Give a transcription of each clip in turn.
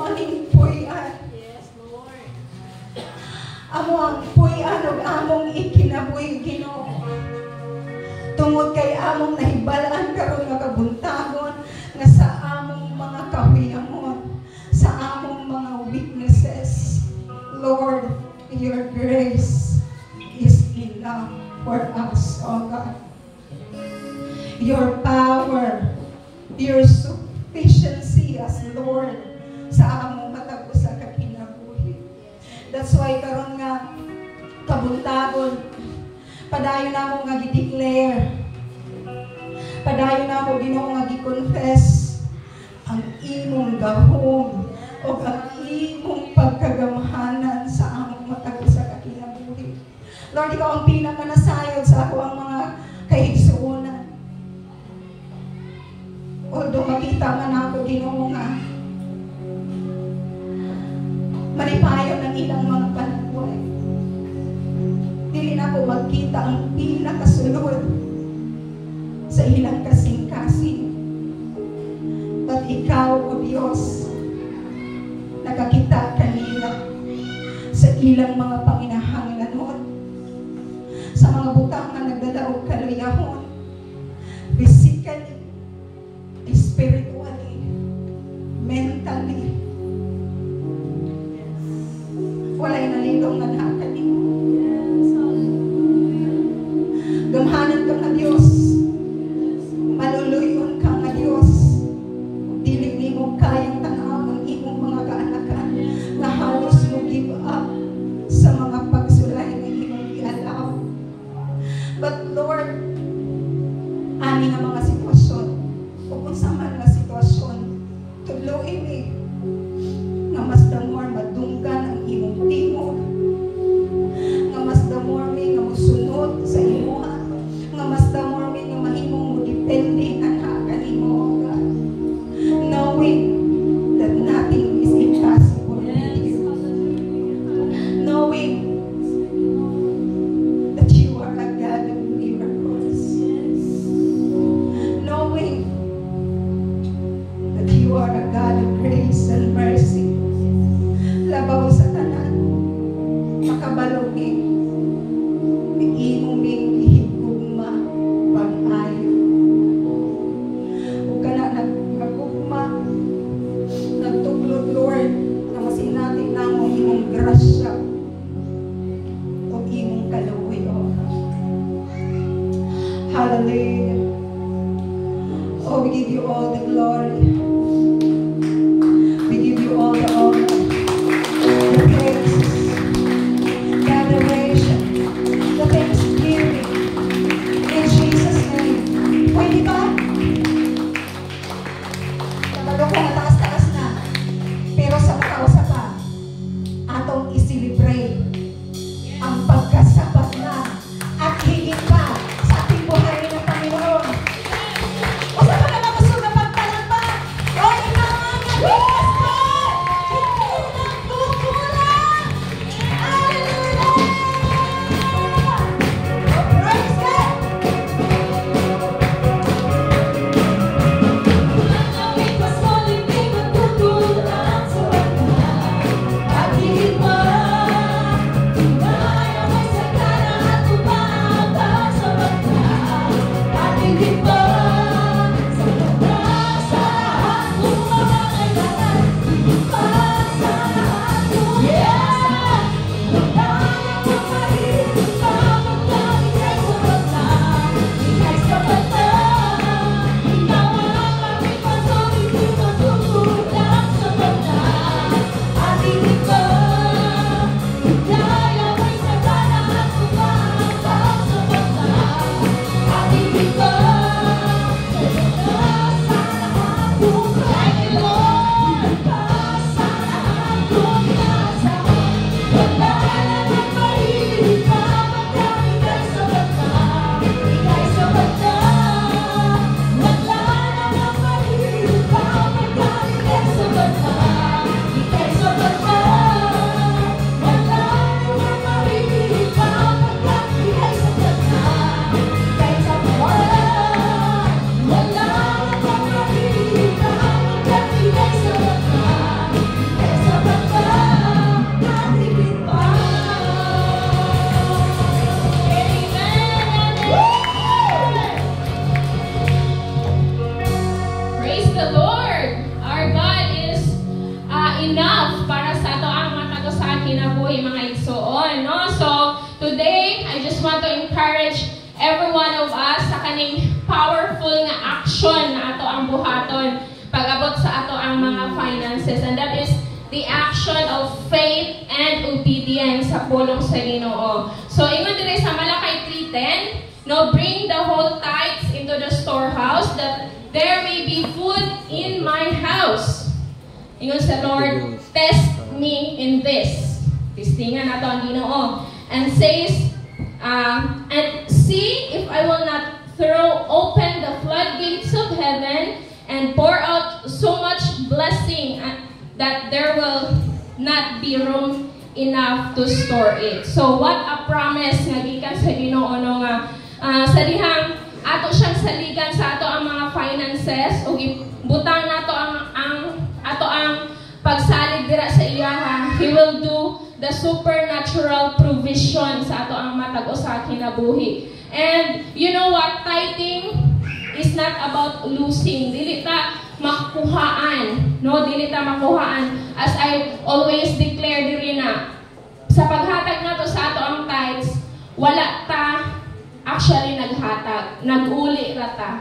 aning puy-an. Yes, Lord. Amo ang puy-an ug among ikinabuhi, Ginoo. Tungod kay among nahibalaan karon nga kabuntagon nga sa among mga kahuyamon, sa among mga weaknesses, Lord, your grace is enough for us, oh God. Your power, your sufficiency as Lord sa among matag usa ka kinabuhi. That's why karon nga kabuntagon, padayon namo nga gi-declare, padayon namo Ginoo nga gi-confess ang imong gahom o ang imong pagkagamhanan sa among matag usa ka kinabuhi. Lord, ikaw ang pinakanasayod sa ako ang mga kahigsuonan. Although makita man ako, Ginoo, nga manipayon ng ilang mga panabuhay, dili na ko magkita ang pinakasulod sa ilang kasing-kasing. But ikaw, O Diyos, nakakita kanila sa ilang mga panginahanglanon, sa mga butang na nagdadaog kaluyahon, physically, spiritually, mentally. Walay nalilong nga nakakanimo. Gamhanan ka nga Diyos. Maluluyon ka nga Diyos. Dili nimo kayang tanaw ng imong mga kaanakan na halos mo give up sa mga pagsulay ng imong ialaw. But Lord, ani nga mga sitwasyon, kung sa man nga sitwasyon, tuloy ni nga mas damor madunggan ang imong tingog, nga mas damor mi nga musunod sa imuha, nga mas damor mi nga mahimong mo depende na kanimo, God, knowing that nothing is impossible with you, knowing that you are a God of miracles, knowing that you are a God of grace and mercy. Labaw sa enough para sa ato ang matag usa kinabuhi mga igsoon, no? So today I just want to encourage every one of us sa kaning powerful nga action na ato ang buhaton pag-abot sa ato ang mga finances, and that is the action of faith and obedience sa pulong sa Ginoo. So ingon dire sa Malakay 3:10, no, bring the whole tithes into the storehouse that there may be food in my house. Ingon sa Lord, test me in this. Testingan nato ang Ginoo. And says, and see if I will not throw open the floodgates of heaven and pour out so much blessing that there will not be room enough to store it. So what a promise nga gikan sa Ginoo no nga sa dihang ato siyang saligan sa ato ang mga finances o butang nato ang pagsalig dira sa iyaha. He will do the supernatural provision sa ato ang matag usa kinabuhi. And you know what, tithing is not about losing. Dili ta makuhaan, no? Dili ta makuhaan. As I always declare diri na sa paghatag nato sa ato ang tithes, wala ta actually naghatag, nag-uli ra ta.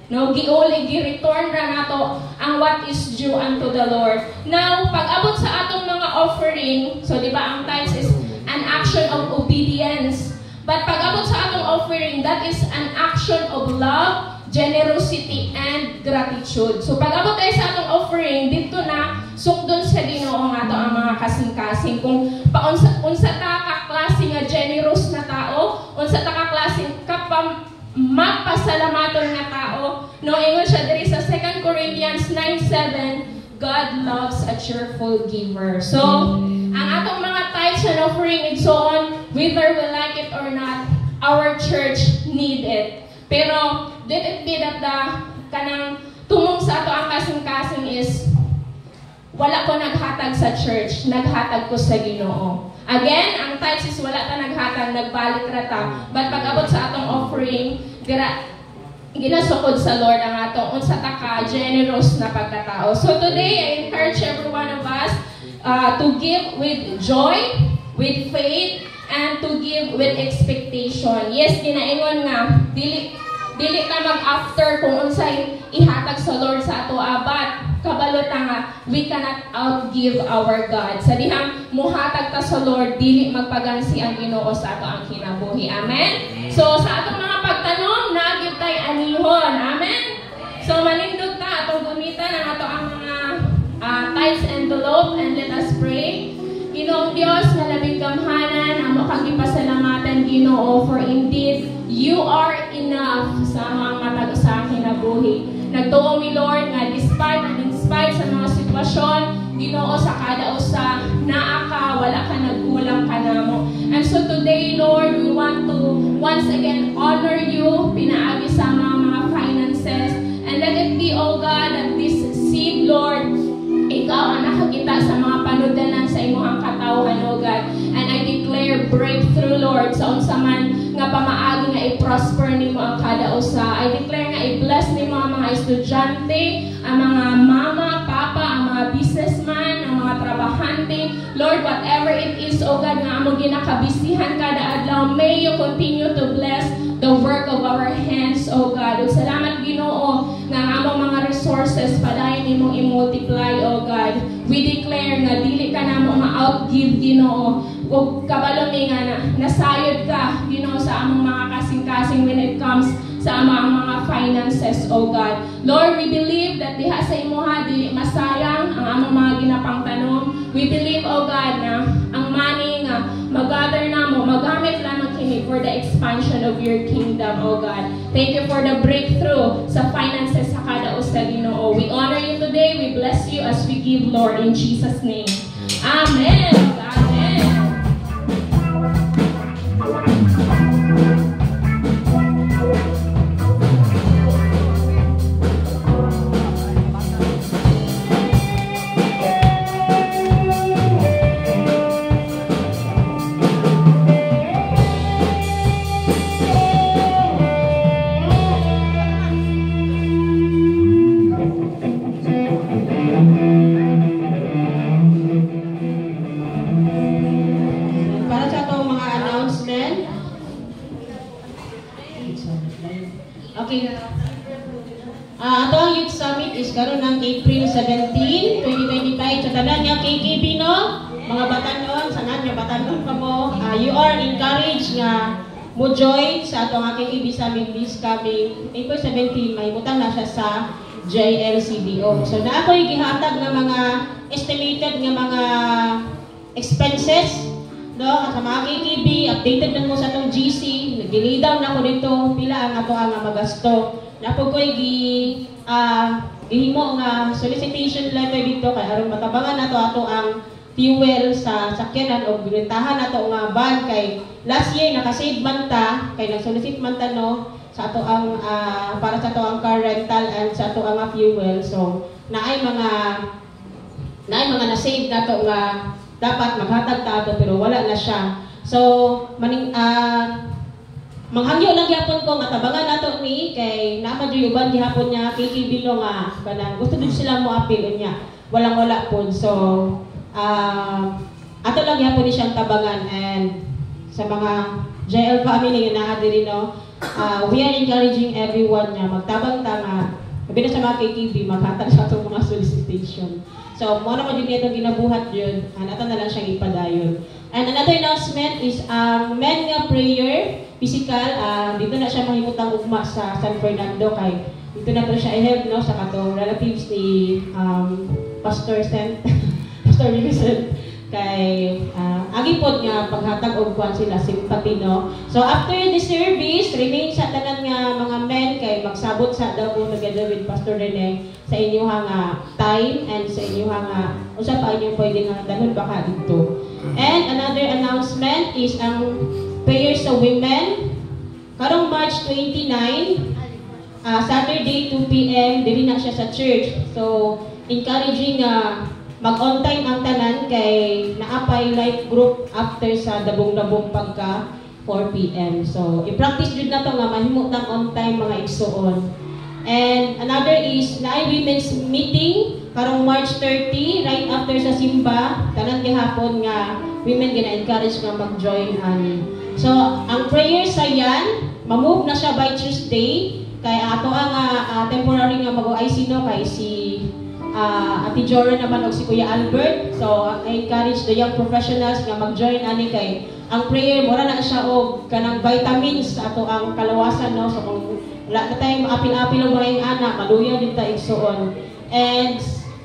No, giuli, gi-return ra nato ang what is due unto the Lord. Now, pag-abot sa atong mga offering, so di ba ang tithes is an action of obedience. But pag-abot sa atong offering, that is an action of love, generosity, and gratitude. So pag-abot tayo sa atong offering, dito na sungdon sa Ginoo nga ato ang mga kasing-kasing. Kung unsa ta ka klase nga generous na tao, unsa ta ka klase mapasalamaton nga tao. No, ingon siya diri sa 2 Corinthians 9:7, God loves a cheerful giver. So, ang atong mga tithes and offering and so on, whether we like it or not, our church need it. Pero, let it be that the kanang tumong sa ato ang kasing-kasing is wala ko naghatag sa church, naghatag ko sa Ginoo. Again, ang tithes is wala ta naghatag, nagbalik ra ta. But pag-abot sa atong offering, ginasukod sa Lord ang atong unsa ta ka generous na pagkatao. So today, I encourage every one of us to give with joy, with faith, and to give with expectation. Yes, ginaingon nga, dili ta mag-after kung unsay ihatag sa Lord sa ato, but kabalot nga, we cannot outgive our God. Sa dihang muhatag ta sa Lord, dili magpagansi ang Ginoo sa ato ang kinabuhi. Amen? So sa atong mga pagtanong, nagib tay anihon. Amen? So manindog ta atong gunitan ang ato ang mga tithes envelope, and let us pray. Ginoong Dios nga labing gamhanan, amo kang gipasalamatan Ginoo, for indeed you are enough sa mga matag sa kinabuhi. Nagtuo mi Lord nga despite and in spite sa mga sitwasyon, Ginoo, sa kada usa naa ka, wala ka nagkulang ka namo. And so today, Lord, we want to once again honor you, pinaagi sa mga finances, and let it be, oh God, that this seed, Lord, ikaw ang nakakita sa mga panudanan sa imong katawhan, oh God. And I declare breakthrough, Lord, sa unsa man nga pamaagi nga i-prosper nimo ang kada usa. I declare nga i-bless nimo ang mga estudyante, ang mga mama, papa, ang mga businessman, ang mga trabahante. Lord, whatever it is, oh God, nga among ginakabisihan kada adlaw, may you continue to bless the work of our hands, oh God. Ug salamat Ginoo nga ang among mga resources padayon nimong i-multiply, oh God. We declare nga dili ka namo ma-outgive Ginoo. Ug kabalo mi nga nasayod ka Ginoo sa among mga kasing-kasing when it comes sa among mga finances, oh God. Lord, we believe that diha sa imuha dili masayang ang among mga ginapangtanom. We believe, oh God, na ang money nga mag-gather namo, magamit lamang kini for the expansion of your kingdom, oh God. Thank you for the breakthrough sa finances sa kada usa Ginoo. We honor you today. We bless you as we give, Lord, in Jesus' name. Amen. Amen. KKB no, mga batanon, sanan nga batanon pa mo, you are encouraged nga mo join sa atong KKB Summit this coming April 17, may butang na siya sa JLCBO. So na ako'y gihatag ng mga estimated nga mga expenses no, sa mga KKB, updated na mo sa atong GC, nag-lay down na ko dito pila ang ato ang magasto. Napo ko'y gihimo nga solicitation letter dito kay aron matabangan nato ato ang fuel sa sakyanan o binentahan nato nga van kay last year nakasave man ta kay nag-solicit man ta no sa ato ang para sa ato ang car rental and sa ato ang fuel. So naay mga na-save nato nga dapat maghatag ta ato pero wala na siya. So manghangyo lang gyapon ko nga tabangan nato ni kay nama jud uban gihapon niya KKB no nga kanang gusto din sila mo apil niya. Walang-wala po. So ato lang gyapon ni siyang tabangan and sa mga JL family nga naa diri no. We are encouraging everyone nga magtabang ta nga labi na sa mga KKB maghatag sa atong mga solicitation. So mo na mo jud itong ginabuhat jud ato na lang siyang ipadayon. And another announcement is men nga prayer physical, dito na siya mahimutang ugma sa San Fernando kay dito na to siya i-help no sa katong relatives ni Pastor Pastor Vincent kay agi pod nga paghatag og kuan sila sympathy no. So after the service remain sa tanan nga mga men kay magsabot sa daw together with Pastor Rene sa inyo nga time and sa inyo nga usa pa inyo pwede nga dalhon baka dito. And another announcement is ang prayers sa women. Karong March 29, Saturday 2 p.m. dili na siya sa church. So, encouraging mag-on time ang tanan kay naapay life group after sa dabong-dabong pagka 4 p.m. So, i-practice jud na to nga mahimutang on time mga igsuon. And another is naay women's meeting karong March 30 right after sa simba. Tanan gihapon nga women gina-encourage nga mag-join ani. So, ang prayer sa yan, mamove na siya by Tuesday. Kay ato ang temporary nga mag-OIC no, kay si Ate Jora naman o si Kuya Albert. So, I encourage the young professionals nga mag-join ani kay ang prayer, mura na siya o kanang vitamins ato ang kalawasan no. So, kung wala na tayong apil-apil ang mga anak, maluya din tayo igsuon. And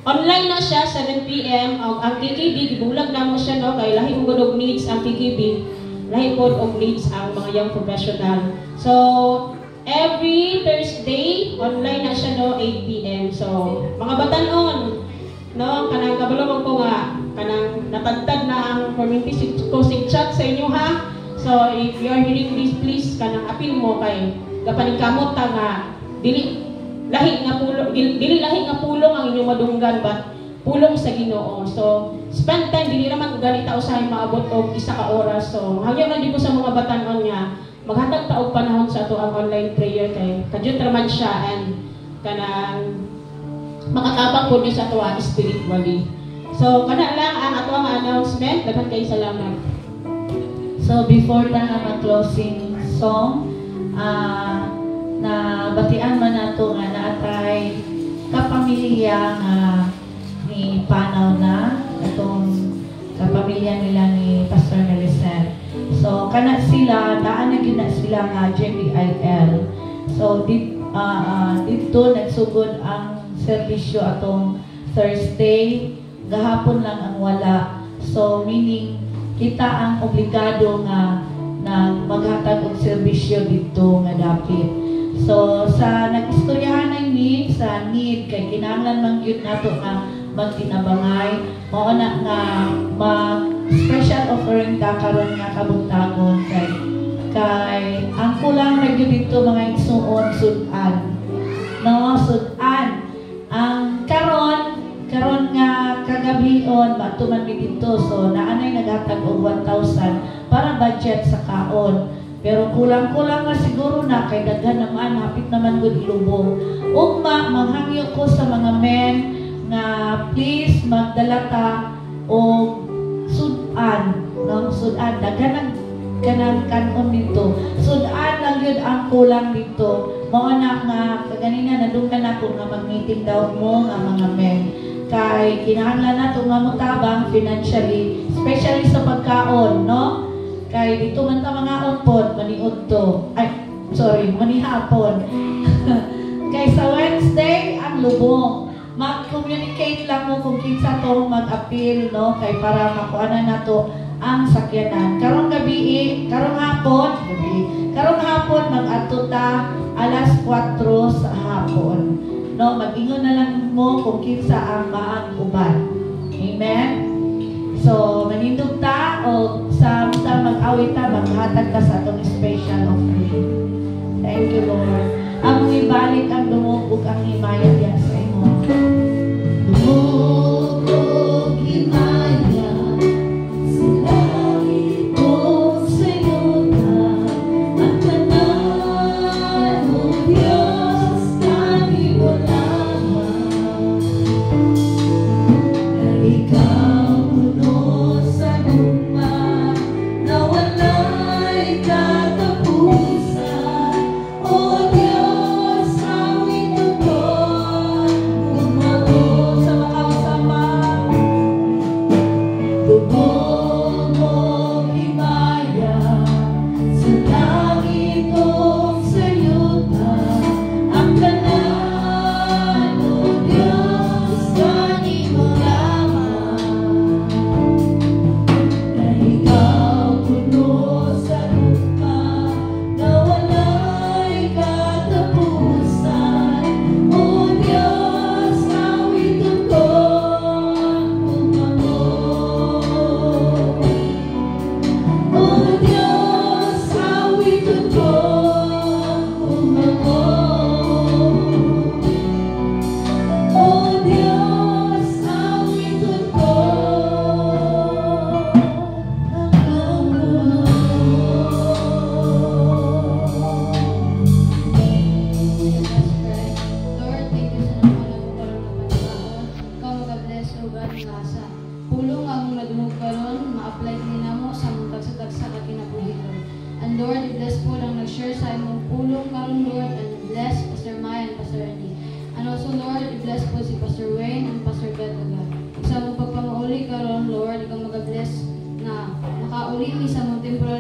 online na siya, 7 p.m. Ang KKB, gibulag na mo siya no, kay lahi mo gunog needs ang KKB. Lahi po of needs ang mga young professional. So, every Thursday, online na siya no, 8 p.m. So, mga batanon, no, kanang kabalong ko nga, kanang natagtad na ang community coaching chat sa inyo ha. So, if you are hearing this, please, kanang apil mo kay gapaningkamot ta nga, dili lahi nga pulong ang inyong madunggan but pulong sa Ginoo. So, spend time, dili naman ganita usahay maabot og 1 ka oras. So, hangyo man dito sa mga batanon nga maghatag ta og panahon sa ato ang online prayer kay kadyon raman siya and kanang makatabang po sa ato spiritually. So, kana lang ang ato ang announcement. Daghan kay salamat. So, before na mag-closing song, na batian man nato nga naatay kapamilya nga ni Panaw na atong kapamilya nila ni Pastor Melisel. So kana sila daan na gina sila nga JBIL. So dito nagsugod ang serbisyo atong Thursday, gahapon lang ang wala. So meaning kita ang obligado nga na maghatag og serbisyo dito nga dapit. So sa nag-istoryahan ni sa need kay kinahanglan man gyud nato nga magtinabangay mao na nga mag special offering ta karon nga kabuntagon kay ang kulang ra gyud dito mga igsuon sudan. No, sudan. Ang karon nga kagabhion bato man mi dito so naanay naghatag og 1,000 para budget sa kaon. Pero kulang-kulang nga siguro na kay daghan naman hapit naman gud ilubong. Ugma manghangyo ko sa mga men nga please magdala ta og sudan, no? Sudan daghan ang kanang kanon dito. Sudan lang gyud ang kulang dito. Mao na nga kaganina nadunggan ako nga mag-meeting daw mo nga mga men. kay kinahanglan nato nga motabang financially, especially sa pagkaon, no? Kay dito man ta mga onpod, maniud to. Ay, sorry, manihapon. Kay sa Wednesday, ang lubong. Mag-communicate lang mo kung kinsa to mag-appeal, no? Kay para makuha na to ang sakyanan. Karong gabi, karong hapon mag-adto ta alas 4 sa hapon. No, mag-ingon na lang mo kung kinsa ang maag-uban. Amen. So, manindog ta o sa mag-awit ta, maghatag ta sa atong special offering. Thank you, Lord. Ang ibalik ang dumugog ang himaya diya sa imo. Dumugog himaya sa langit o sa yuta, at tanan mo Diyos kami mo lamang. Na ikaw puno sa luma, na wala'y katapusan. O Diyos, awit ko, umabot sa makasama. Tubog mong himaya sa langit o sa yuta, ang tanan, O Diyos, kanimo lamang. Na ikaw puno sa lupa, na wala'y katapusan. O Diyos, awit ko, umabot. O Diyos, awit ko, umabot. O Diyos, awit ko, Lord, thank you sa naman ang pagkaon. Ikaw mag-bless o God ng asa. Pulong ang nadungog karon, ma-apply din namo sa mga tagsa-tagsa ka kinabuhi, Lord. And Lord, bless po lang nag-share sa imong pulong karon, Lord, and bless Pastor Maya and Pastor Ernie. And also, Lord, bless po si Pastor Wayne and Pastor Gataga. Sa mong pagpamauli karon, Lord, ikaw mag-bless na makauli sa mong temporary